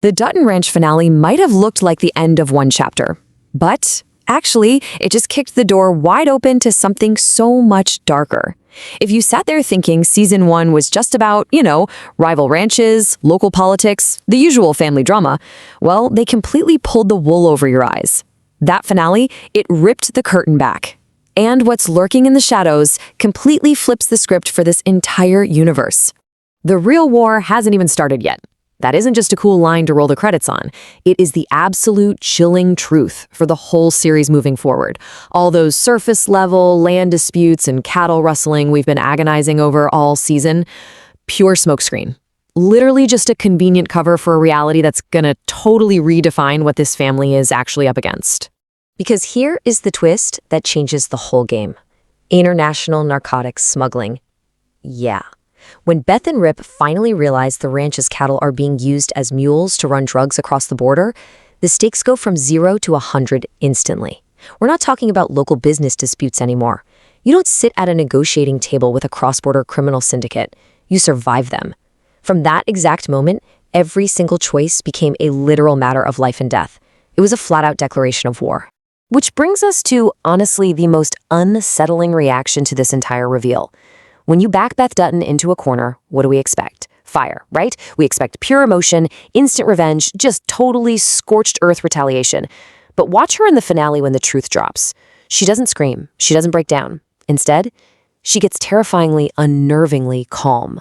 The Dutton Ranch finale might have looked like the end of one chapter, but actually, it just kicked the door wide open to something so much darker. If you sat there thinking season 1 was just about, rival ranches, local politics, the usual family drama, well, they completely pulled the wool over your eyes. That finale, it ripped the curtain back. And what's lurking in the shadows completely flips the script for this entire universe. The real war hasn't even started yet. That isn't just a cool line to roll the credits on. It is the absolute chilling truth for the whole series moving forward. All those surface-level land disputes and cattle rustling we've been agonizing over all season, pure smokescreen. Literally just a convenient cover for a reality that's gonna totally redefine what this family is actually up against. Because here is the twist that changes the whole game. International narcotics smuggling. Yeah. When Beth and Rip finally realize the ranch's cattle are being used as mules to run drugs across the border, the stakes go from 0 to 100 instantly. We're not talking about local business disputes anymore. You don't sit at a negotiating table with a cross-border criminal syndicate. You survive them. From that exact moment, every single choice became a literal matter of life and death. It was a flat-out declaration of war. Which brings us to, honestly, the most unsettling reaction to this entire reveal. When you back Beth Dutton into a corner, what do we expect? Fire, right? We expect pure emotion, instant revenge, just totally scorched earth retaliation. But watch her in the finale when the truth drops. She doesn't scream. She doesn't break down. Instead, she gets terrifyingly, unnervingly calm.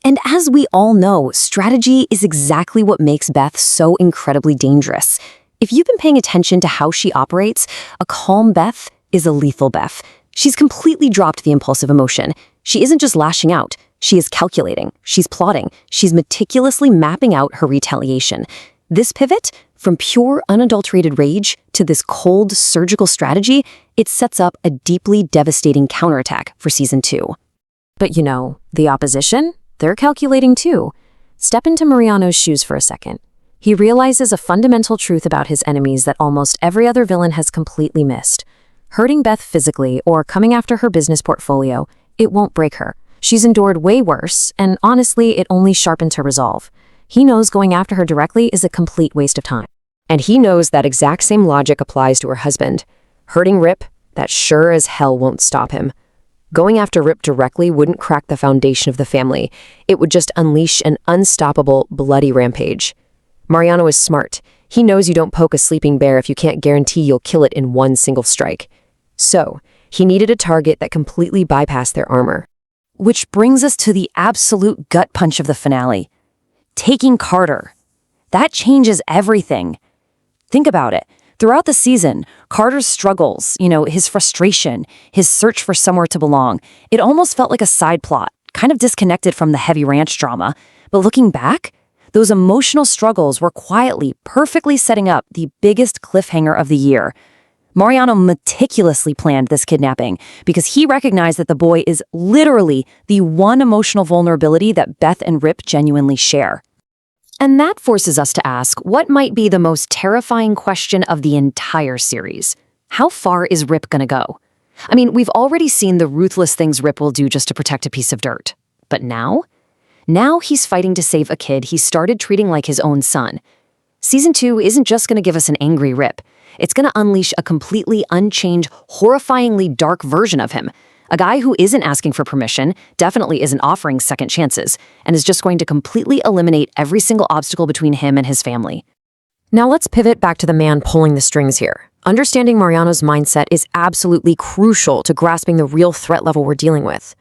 And as we all know, strategy is exactly what makes Beth so incredibly dangerous. If you've been paying attention to how she operates, a calm Beth is a lethal Beth. She's completely dropped the impulsive emotion. She isn't just lashing out. She is calculating. She's plotting. She's meticulously mapping out her retaliation. This pivot, from pure, unadulterated rage to this cold, surgical strategy, it sets up a deeply devastating counterattack for season 2. But the opposition? They're calculating too. Step into Mariano's shoes for a second. He realizes a fundamental truth about his enemies that almost every other villain has completely missed. Hurting Beth physically or coming after her business portfolio, it won't break her. She's endured way worse, and honestly, it only sharpened her resolve. He knows going after her directly is a complete waste of time. And he knows that exact same logic applies to her husband. Hurting Rip, that sure as hell won't stop him. Going after Rip directly wouldn't crack the foundation of the family. It would just unleash an unstoppable, bloody rampage. Mariano is smart. He knows you don't poke a sleeping bear if you can't guarantee you'll kill it in one single strike. So, he needed a target that completely bypassed their armor. Which brings us to the absolute gut punch of the finale. Taking Carter. That changes everything. Think about it. Throughout the season, Carter's struggles, his frustration, his search for somewhere to belong, it almost felt like a side plot, kind of disconnected from the heavy ranch drama. But looking back, those emotional struggles were quietly, perfectly setting up the biggest cliffhanger of the year. Mariano meticulously planned this kidnapping because he recognized that the boy is literally the one emotional vulnerability that Beth and Rip genuinely share. And that forces us to ask what might be the most terrifying question of the entire series. How far is Rip gonna go? I mean, we've already seen the ruthless things Rip will do just to protect a piece of dirt. But now? Now he's fighting to save a kid he started treating like his own son. Season 2 isn't just gonna give us an angry Rip. It's gonna unleash a completely unchanged, horrifyingly dark version of him. A guy who isn't asking for permission, definitely isn't offering second chances, and is just going to completely eliminate every single obstacle between him and his family. Now let's pivot back to the man pulling the strings here. Understanding Mariano's mindset is absolutely crucial to grasping the real threat level we're dealing with.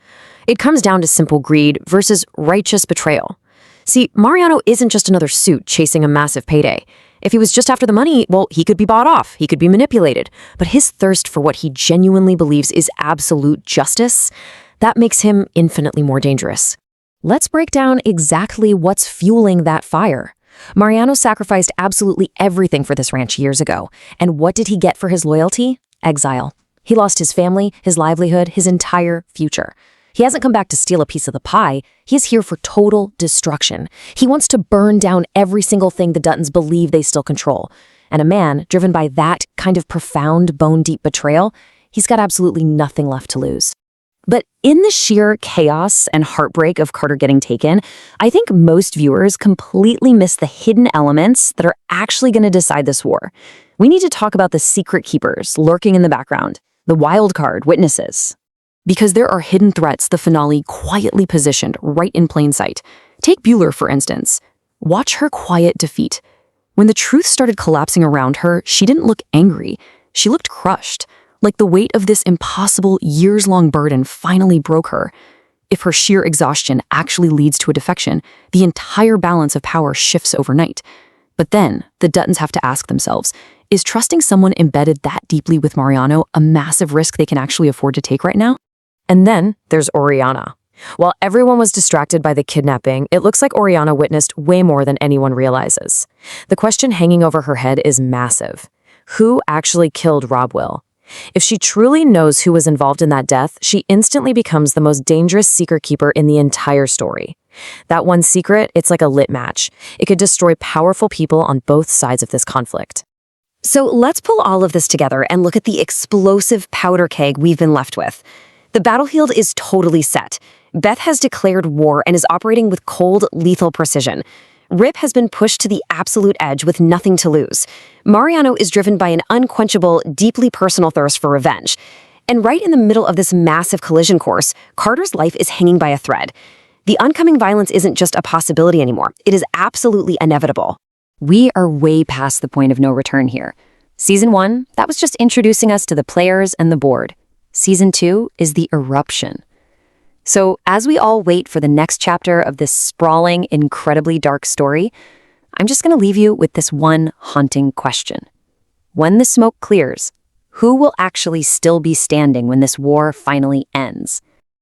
It comes down to simple greed versus righteous betrayal. See, Mariano isn't just another suit chasing a massive payday. If he was just after the money, well, he could be bought off, he could be manipulated. But his thirst for what he genuinely believes is absolute justice, that makes him infinitely more dangerous. Let's break down exactly what's fueling that fire. Mariano sacrificed absolutely everything for this ranch years ago. And what did he get for his loyalty? Exile. He lost his family, his livelihood, his entire future. He hasn't come back to steal a piece of the pie. He is here for total destruction. He wants to burn down every single thing the Duttons believe they still control. And a man driven by that kind of profound, bone-deep betrayal, he's got absolutely nothing left to lose. But in the sheer chaos and heartbreak of Carter getting taken, I think most viewers completely miss the hidden elements that are actually going to decide this war. We need to talk about the secret keepers lurking in the background, the wild card witnesses. Because there are hidden threats the finale quietly positioned right in plain sight. Take Bueller, for instance. Watch her quiet defeat. When the truth started collapsing around her, she didn't look angry. She looked crushed, like the weight of this impossible, years-long burden finally broke her. If her sheer exhaustion actually leads to a defection, the entire balance of power shifts overnight. But then, the Duttons have to ask themselves, is trusting someone embedded that deeply with Mariano a massive risk they can actually afford to take right now? And then there's Oriana. While everyone was distracted by the kidnapping, it looks like Oriana witnessed way more than anyone realizes. The question hanging over her head is massive. Who actually killed Rob Will? If she truly knows who was involved in that death, she instantly becomes the most dangerous secret keeper in the entire story. That one secret, it's like a lit match. It could destroy powerful people on both sides of this conflict. So let's pull all of this together and look at the explosive powder keg we've been left with. The battlefield is totally set. Beth has declared war and is operating with cold, lethal precision. Rip has been pushed to the absolute edge with nothing to lose. Mariano is driven by an unquenchable, deeply personal thirst for revenge. And right in the middle of this massive collision course, Carter's life is hanging by a thread. The oncoming violence isn't just a possibility anymore. It is absolutely inevitable. We are way past the point of no return here. Season 1, that was just introducing us to the players and the board. Season 2 is the eruption. So as we all wait for the next chapter of this sprawling, incredibly dark story, I'm just going to leave you with this one haunting question. When the smoke clears, who will actually still be standing when this war finally ends?